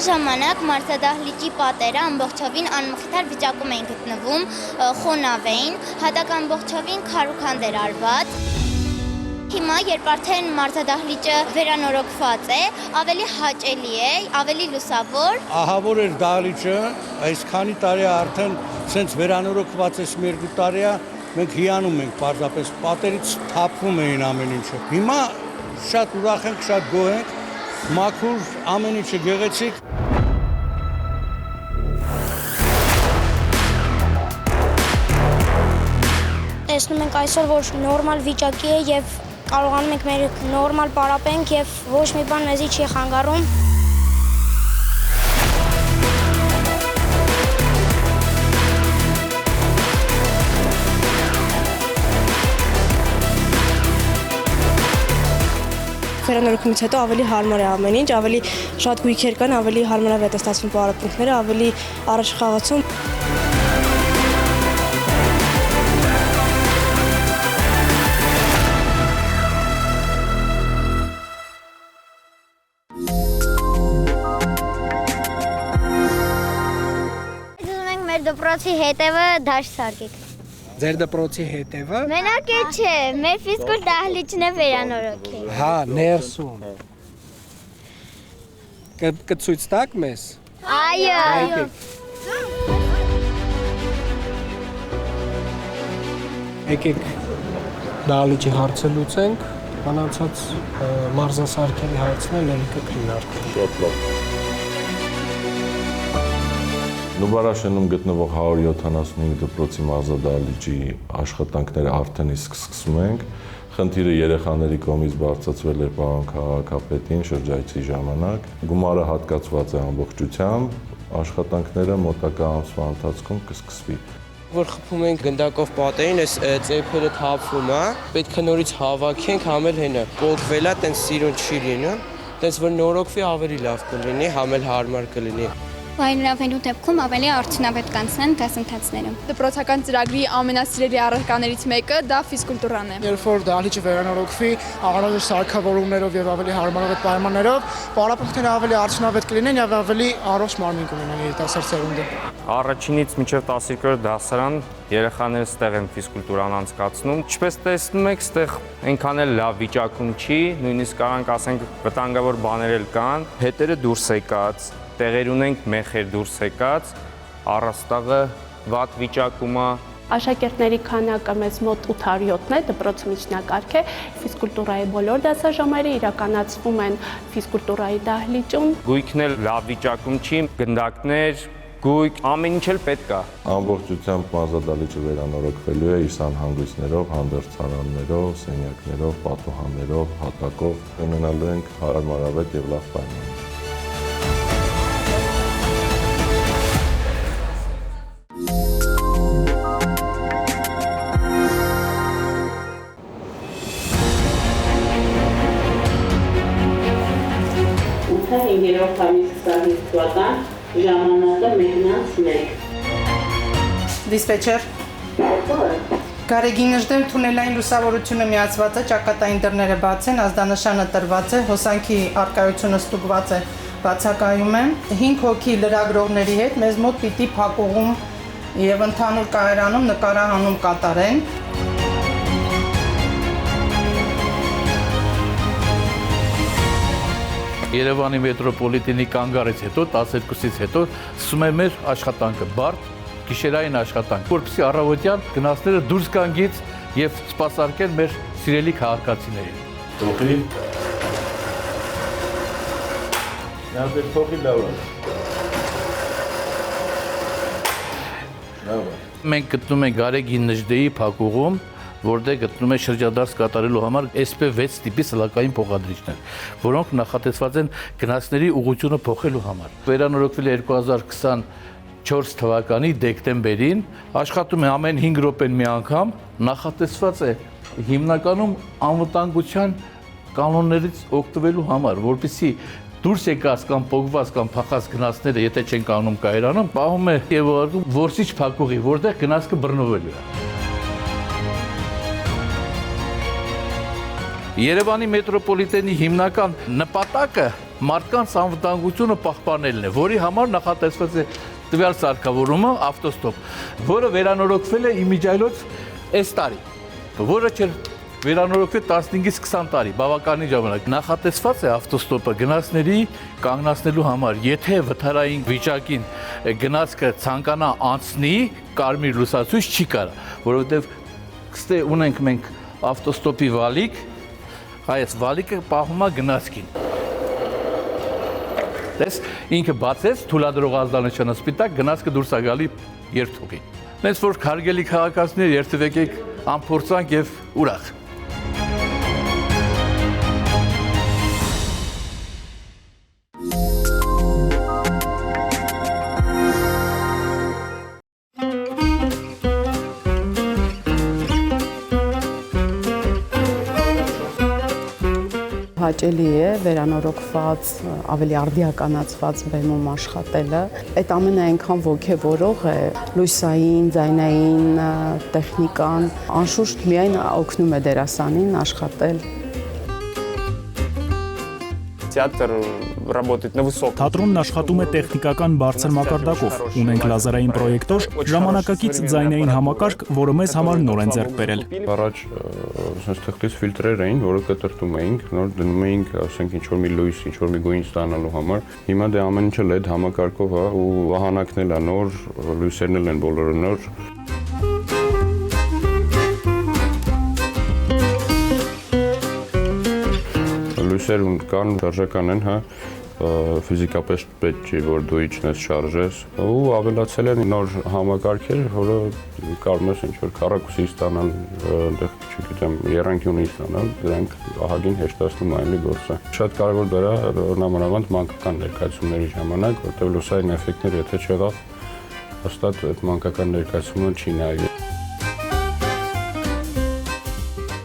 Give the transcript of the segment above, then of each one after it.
ժամանակ մարզադահլիճի պատերը ամբողջովին անմխիթար վիճակում էին գտնվում, խոնավ էին, հատակ ամբողջովին քարուքանդ էր արված։ Հիմա, երբ արդեն մարզադահլիճը վերանորոգված է, ավելի հաճելի է, ավելի լուսավոր։ Ահավոր էր դահլիճը, այս քանի տարի արդեն սենց վերանորոգված է, 2 տարի է, մենք հիանում ենք պարզապես, պատերից թափվում էին ամեն ինչը։ Հիմա շատ ուրախ ենք, շատ գոհ ենք, մաքուր, ամեն ինչը գեղեցիկ։ Տեսնում ենք այսօր, որ նորմալ վիճակի է և կարողանում ենք մեր նորմալ պարապենք և ոչ մի բան մեզի չի խանգարում։ Վերանորոգումից հետո ավելի հարմար է ամեն ինչ, ավելի շատ գույքեր կան, ավելի հարմարավետ է ստացվում պարապմունքները, ավելի առաջխաղացում։ Մեր դպրոցի հետևը դաշտ սարքեք։ Ձեր դպրոցի հետևը։ Մենակ է չէ, մեր ֆիզկուլ դահլիճն է վերանորոգել։ Հա, ներսում։ Կցույց տաք մեզ։ Այո։ Եկեք դահլիճի հարցը լուծենք, մնացած մարզասարքերի հարցն էլ կքննարկենք։ Շատ լավ։ Նուբարաշենում գտնվող 175 դպրոցի մարզադահլիճի աշխատանքները արդեն իսկ սկսում ենք։ Խնդիրը երեխաների կողմից բարձրացվել էր պարոն քաղաքապետին շրջայցի ժամանակ։ Գումարը հատկացված է ամբողջությամբ, աշխատանքները մոտակա ամսվա ընթացքում կսկսվի։ Որ խփում ենք գնդակով պատերին, այս ծեփերը թափվում է, պետք է նորից հավաքենք, համել հենը կոկվել է, տենց սիրուն չի լինում, տենց որ նորոգվի ավելի լավ կլինի, համել հարմար կլինի։ Վայրենավելու դեպքում ավելի արդյունավետ կանցնեն դասընթացները։ Դպրոցական ծրագրի ամենասիրելի առարկաներից մեկը դա ֆիզկուլտուրան է։ Երբ որ դահլիճը վերանորոգվի, առանձին սարքավորումներով եւ ավելի հարմարավետ պայմաններով, պարապմունքները ավելի արդյունավետ կլինեն եւ ավելի առողջ մարմին կունենան երիտասարդ սերունդը։ Առաջինից մինչև 12-րդ դասարան երեխաները ստեղ են ֆիզկուլտուրան անցկացնում։ Ինչպես տեսնում եք, ստեղ այնքան էլ լավ վիճակում չի, նույնիսկ կարանք ասենք վտանգավոր բաներ էլ կան, հետերը դուրս եկած, տեղեր ունենք մեխեր դուրս եկած, առաստաղը վատ վիճակում է։ Աշակերտների քանակը մեզ մոտ 807-ն է, դպրոցի միջնակարգ է, ֆիզկուլտուրայի բոլոր դասաժամերը իրականացվում են ֆիզկուլտուրայի դահլիճում։ Գույքն էլ լավ վիճակում չի, գնդակներ, գույք, ամեն ինչ էլ պետք է։ Ամբողջությամբ մարզադահլիճը վերանորոգվելու է իր սանհանգույցներով, հանդերձարաններով, սենյակներով, պատուհաններով, հատակով, ունենալու ենք հարմարավետ եւ լավ պայմաններ։ Երորդ ամիս 25 թվական ժամանակը մեկնած 1։ Դիսպեչեր։ Գարեգինժդեմ թունելային լուսավորությունը միացված է, ճակատային դռները բաց են, ազդանշանը տրված է, հոսանքի առկայությունը ստուգված է, բացակայում է։ 5 հոգի լրագրողների հետ մեզ մոտ պիտի փակուղում եւ ընդհանուր կայարանում նկարահանում կատարեն։ Երևանի մետրոպոլիտենի կանգառից հետո 12-ից հետո սկսում է մեր աշխատանքը բարդ գիշերային աշխատանք, որպեսզի առավոտյան գնացները դուրս գան գից եւ սպասարկեն մեր սիրելի քաղաքացիներին։ Թողի։ Նավեր թողի լավ է։ Լավ է։ Մենք գտնում ենք Գարեգին Նժդեի փակուղում, որտեղ գտնում է շրջադարձ կատարելու համար SP6 տիպի սլակային փոխադրիչներ, որոնք նախատեսված են գնացների ուղղությունը փոխելու համար։ Վերանորոգվել է 2024 թվականի դեկտեմբերին, աշխատում է ամեն 5 րոպեն մի անգամ, նախատեսված է հիմնականում անվտանգության կանոններից օգտվելու համար, որպեսզի դուրս եկած կամ փոխված կամ փախած գնացները, եթե չեն կանում կայարանում, պահում է եւ ուղարկում որսիչ փակուղի, որտեղ գնացքը բռնվելու է։ Երևանի մետրոպոլիտենի հիմնական նպատակը մարդկանց անվտանգությունը պահպանելն է, որի համար նախատեսված է տվյալ սարքավորումը ավտոստոպ, որը վերանորոգվել է իմիջիայլոց այս տարի, որը չէր վերանորոգվել 15-ից 20 տարի, բավականին ժամանակ։ Նախատեսված է ավտոստոպը գնացների կանգնացնելու համար, եթե վթարային վիճակին գնացքը ցանկանա անցնի, կարմիր լուսացույց չի կարա, որովհետև կստե ունենք մենք ավտոստոպի վալիկ, այս վալիկը պահում է գնացքին։ Տես ինքը բացեց, թույլատրող ազդանշանը սպիտակ, գնացքը դուրս է գալի երթուղի։ Նենց որ հարգելի քաղաքացիներ, երթվեք անփորձանք եւ ուրախ։ Հաճելի է վերանորոգված, ավելի արդիականացված բեմում աշխատելը։ Այդ ամենը այնքան ոգևորող է, լույսային, ձայնային տեխնիկան, անշուշտ միայն օգնում է դերասանին աշխատել։ Театр работает на высоком. Թատրոնն աշխատում է տեխնիկական բարձր մակարդակով։ Ունենք լազերային պրոյեկտոր, ժամանակակից ձայնային համակարգ, որը մեզ համար նոր են ձեռք բերել։ Առաջ ասես թղթից ֆիլտրեր էին, որը կտրտում էինք, նոր դնում էինք, ասենք ինչ որ մի լույս, ինչ որ մի գույն ստանալու համար։ Հիմա դե ամեն ինչը LED համակարգով է ու վահանակն էլ է նոր, լույսերն էլ են բոլորը նոր։ Լույսեր կան, շարժական են, հա, ֆիզիկապես պետք չի, որ դու իջնես շարժես, ու ավելացել են նոր համակարգեր, որը կարող ես ինչ-որ քառակուսի ստանալ, չգիտեմ, եռանկյունի ստանալ, դրանք ահագին հեշտացնում այլի գործը։ Շատ կարևոր դրա նամանավանդ մանկական ներկայացումների ժամանակ, որտեղ լուսային էֆեկտներ եթե չեղավ, հաստատ այդ մանկական ներկայացումը չի նայել։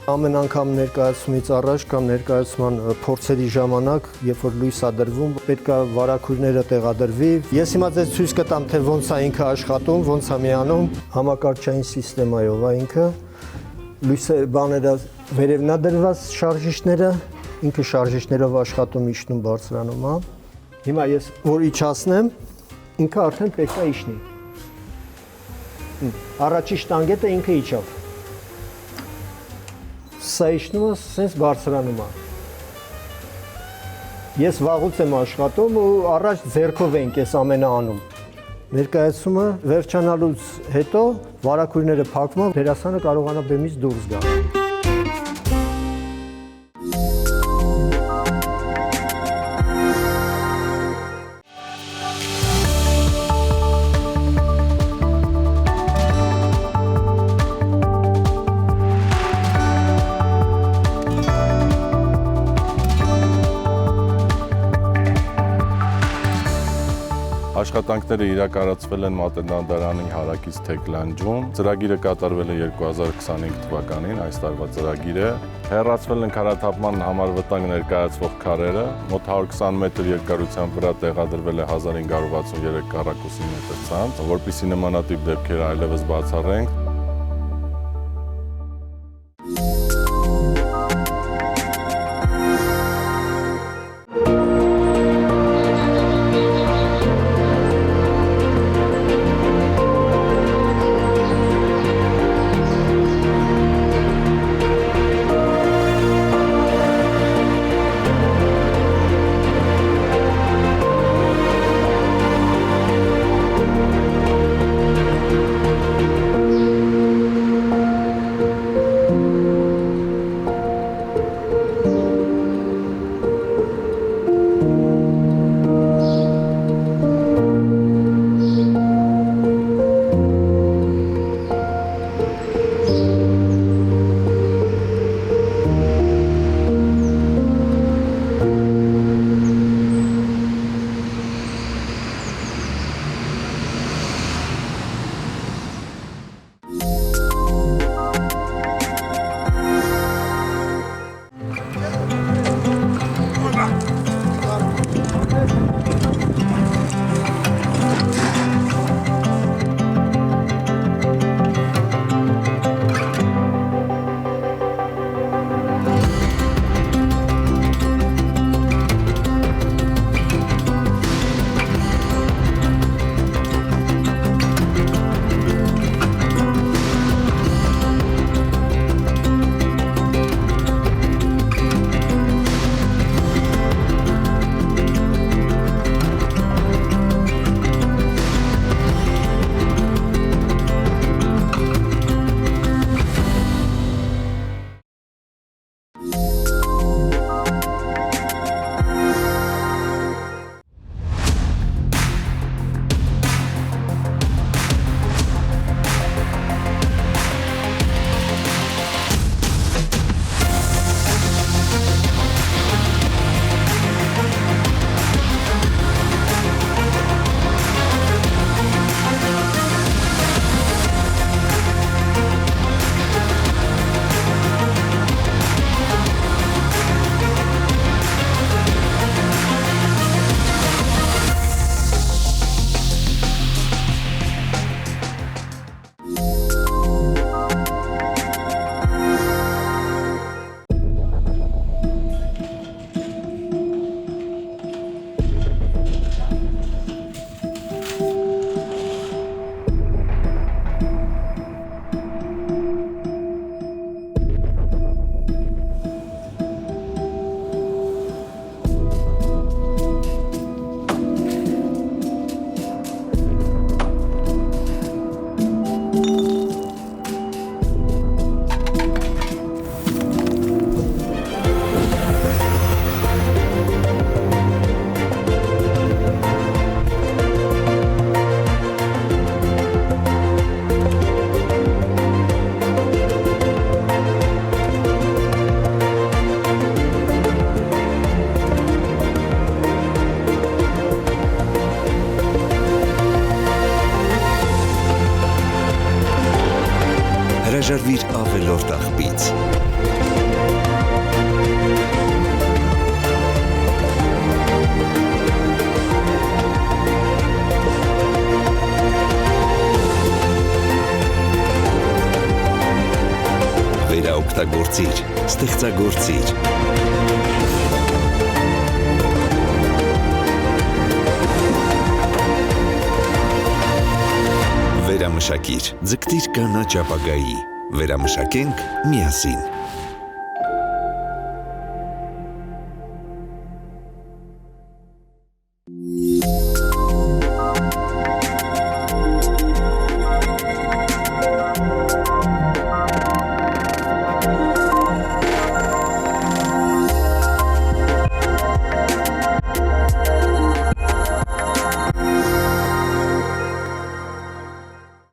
Ամեն անգամ ներկայացումից առաջ կամ ներկայացման փորձերի ժամանակ, երբ որ լույս է դրվում, պետք է վարագույրները տեղադրվի։ Ես հիմա ձեզ ցույց կտամ, թե ոնց է ինքը աշխատում, ոնց է միանում, համակարգչային սիստեմայով է ինքը։ Լույսը բաները վերևն է դրված շարժիչները, ինքը շարժիչներով աշխատում, իջնում, բարձրանում է։ Հիմա ես որ իջացնեմ, ինքը արդեն պետք է իջնի։ Առաջի շտանգետը ինքը իջավ։ Սա իջնում է, սենց բարձրանում է։ Ես վաղուց եմ աշխատում ու առաջ ձեռքով ենք ես ամենը անում։ Ներկայացումը վերջանալուց հետո վարագույրները փակվում են, դերասանը կարողանա բեմից դուրս գալ։ Աշխատանքները իրականացվել են Մատենադարանի հարակից Թեքլանջում։ Ծրագիրը կատարվել է 2025 թվականին, այս տարվա ծրագիր է։ Հեռացվել են քարաթափման համար վտանգ ներկայացվող քարերը, մոտ 120 մետր երկարության վրա տեղադրվել է 1563 քառակուսի մետր ցանց, որպեսզի նմանատիպ դեպքերը այլևս բացառենք։ Հրաժարվիր ավելորդ աղբից։ Վերաօգտագործիր, ստեղծագործիր։ Վերամշակիր, ձգտիր կանաչ ապագայի։ Վերամշակենք միասին։